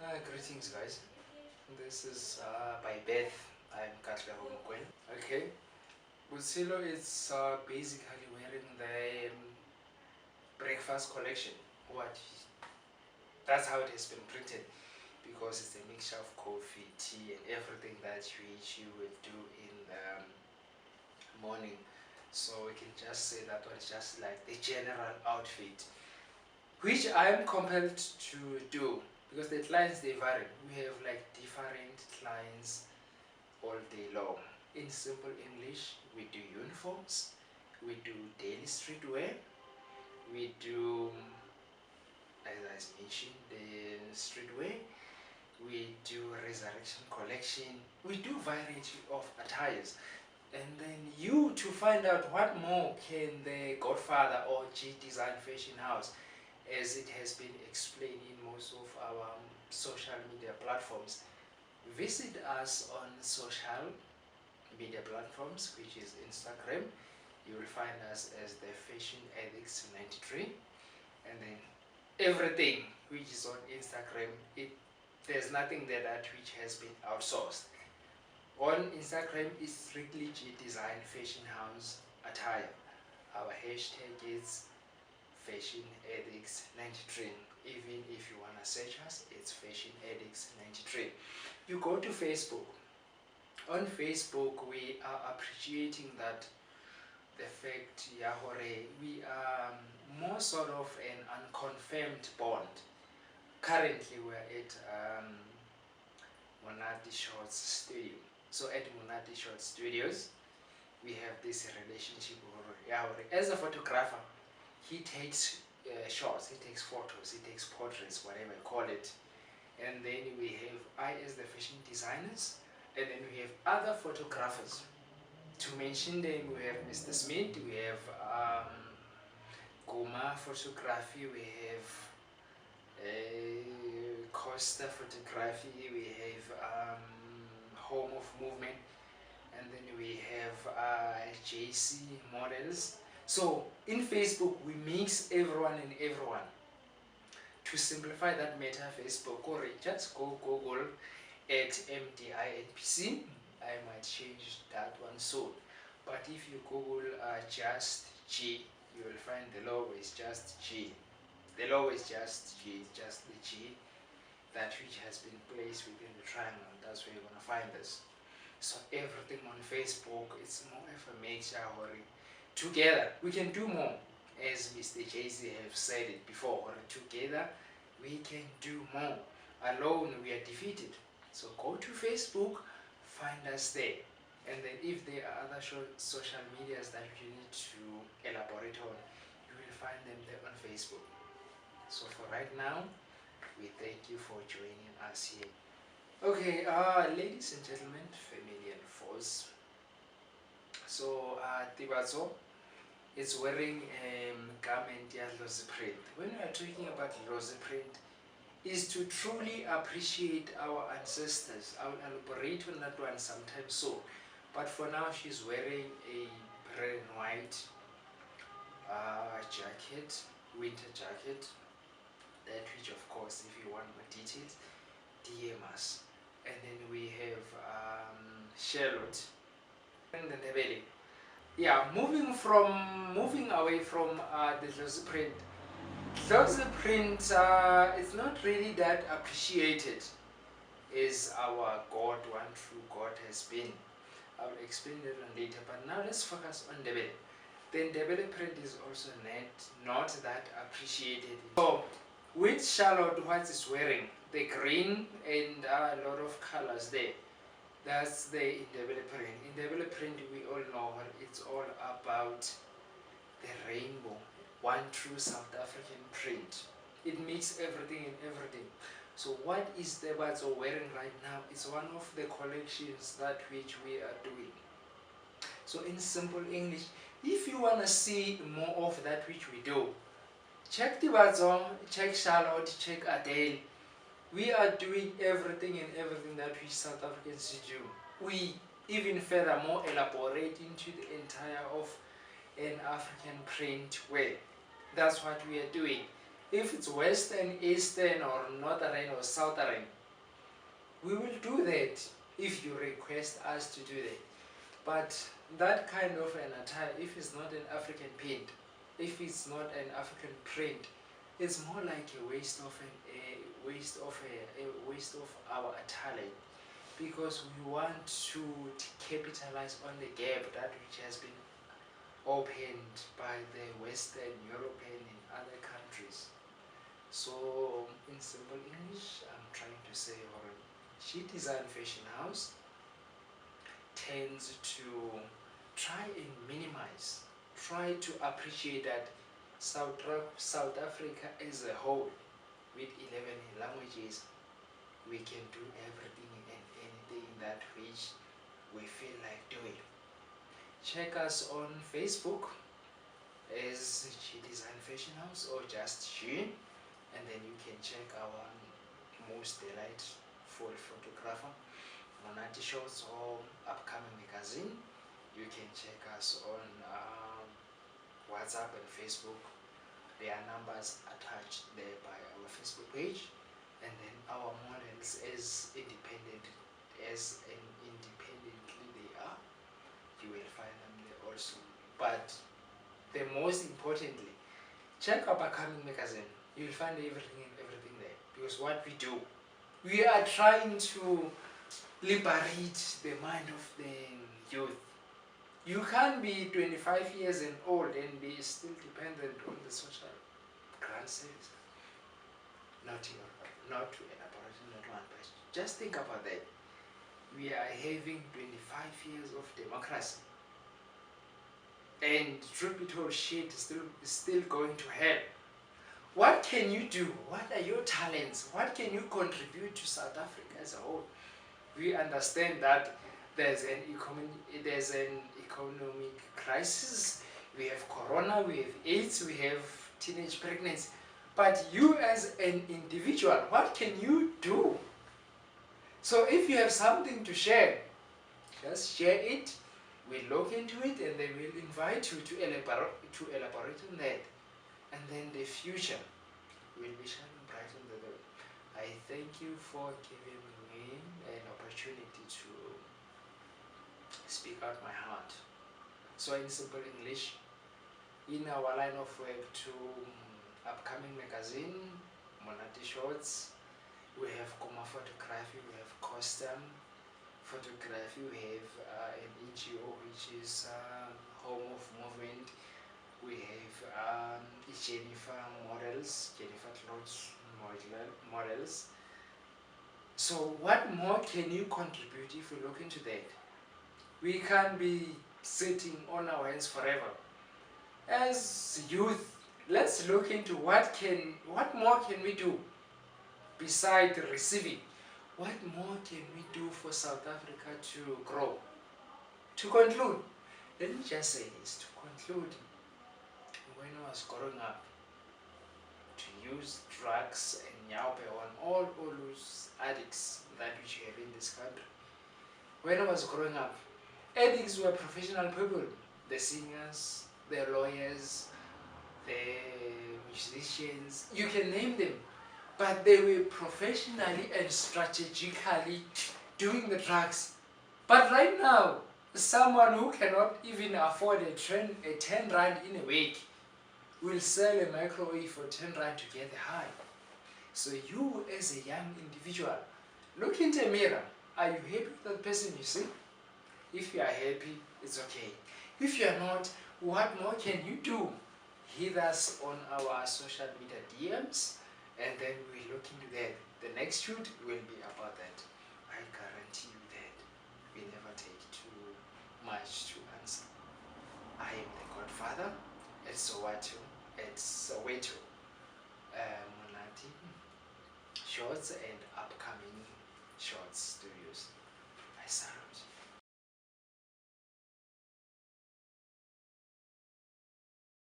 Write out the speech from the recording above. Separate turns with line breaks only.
Greetings, guys. This is by Beth. I'm Katla Homokwen. Okay, Butsillo is basically wearing the breakfast collection. What? That's how it has been printed because it's a mixture of coffee, tea, and everything that you would do in the morning. So we can just say that was just like the general outfit, which I am compelled to do because the clients they vary. We have like different clients all day long. In simple English, we do uniforms, we do daily streetwear, we do, as I mentioned, the streetwear, we do resurrection collection, we do variety of attires. And then you to find out what more can the Godfather or G Dzyns Fashion House, as it has been explained in most of our social media platforms, visit us on social media platforms, which is Instagram. You will find us as the Fashion Addicts 93, and then everything which is on Instagram, there's nothing there that which has been outsourced. On Instagram is strictly G Dzyns Fashion House attire. Our hashtag is Fashion Addicts 93. Even if you wanna search us, it's Fashion Addicts 93. You go to Facebook. On Facebook, we are appreciating that the fact, Yahore, we are more sort of an unconfirmed bond. Currently, we're at Monati Shorts Studio. So at Monati Shorts Studios, we have this relationship with Yahore. As a photographer, he takes shots, he takes photos, he takes portraits, whatever you call it. And then we have I as the fashion designers, and then we have other photographers. To mention them, we have Mr. Smith, we have Goma Photography, we have Costa Photography, we have Home of Movement, and then we have JC Models. So in Facebook, we mix everyone and everyone. To simplify that matter, Facebook, or just go Google at MDINPC. I might change that one soon. But if you Google just G, you will find the logo is just G. The logo is just G, just the G, that which has been placed within the triangle. That's where you're going to find this. So everything on Facebook, it's more of a mixture. Together, we can do more. As Mr. Jay-Z have said it before, together we can do more. Alone we are defeated. So go to Facebook, find us there. And then if there are other social medias that you need to elaborate on, you will find them there on Facebook. So for right now, we thank you for joining us here. Okay, ladies and gentlemen, family and foes. So Tebatso is wearing a garment lozi print. When we are talking about lozi print, is to truly appreciate our ancestors. I will elaborate on that one sometime soon. But for now, she's wearing a red and white jacket, winter jacket. That which, of course, if you want more details, DM us. And then we have Shallot and the Ndebele. Yeah, moving away from the glossy print. Glossy print is not really that appreciated as our God, one true God has been. I will explain that one later, but now let's focus on Ndebele. The Ndebele print is also not that appreciated. So with Shallot, what is wearing, the green and a lot of colors there, that's the Ndebele print. Ndebele print, we all know what it's all about, the rainbow, one true South African print. It makes everything and everything. So what is Tebatso wearing right now is one of the collections that which we are doing. So in simple English, if you want to see more of that which we do, check Tebatso, check Shallot, check Adelle. We are doing everything and everything that we South Africans do. We even furthermore elaborate into the entire of an African print wear. That's what we are doing. If it's Western, Eastern, or Northern, or Southern, we will do that if you request us to do that. But that kind of an attire, if it's not an African paint, if it's not an African print, it's more like a waste of our talent, because we want to capitalize on the gap that which has been opened by the Western European and other countries. So in simple English, I'm trying to say, or G Dzyns Fashion House tends to try and minimize, try to appreciate that South Africa as a whole, with 11 languages, we can do everything and anything that which we feel like doing. Check us on Facebook as G Dzyns Fashion House, or just G, and then you can check our most delightful photographer, Monati Shots, or upcoming magazine. You can check us on WhatsApp and Facebook. There are numbers attached there by our Facebook page, and then our models independently they are, you will find them there also. But the most importantly, check our upcoming magazine. You will find everything there, because what we do, we are trying to liberate the mind of the youth. You can't be 25 years and old and be still dependent on the social grant service. Not to elaborate, not one, but just think about that. We are having 25 years of democracy, and truth be told, shit is still going to hell. What can you do? What are your talents? What can you contribute to South Africa as a whole? We understand that there's an economic crisis. We have corona, we have AIDS, we have teenage pregnancy. But you as an individual, what can you do? So if you have something to share, just share it. We'll look into it, and then we'll invite you to elaborate on that. And then the future will be shining bright on the road. I thank you for giving me an opportunity to speak out my heart. So in simple English, in our line of work to upcoming magazine, Monati Shots, we have Kuma Photography, we have Custom Photography, we have an NGO which is Home of Movement, we have Jennifer Clothes Models. So what more can you contribute if we look into that? We can't be sitting on our hands forever. As youth, let's look into what more can we do besides receiving. What more can we do for South Africa to grow? To conclude, let me just say this, to conclude, when I was growing up, to use drugs and nyaupe on all those addicts that which you have in this country. When I was growing up, addicts were professional people, the singers, the lawyers, the musicians, you can name them, but they were professionally and strategically doing the drugs. But right now, someone who cannot even afford a 10 rand in a week will sell a microwave for 10 rand to get high. So you as a young individual, look into a mirror. Are you happy with that person you see? If you are happy, it's okay. If you are not, what more can you do? Hit us on our social media DMs, and then we look into that. The next shoot will be about that. I guarantee you that we never take too much to answer. I am the Godfather. It's Soweto. It's Soweto. Monati Shots and upcoming Shots Studios. I salute.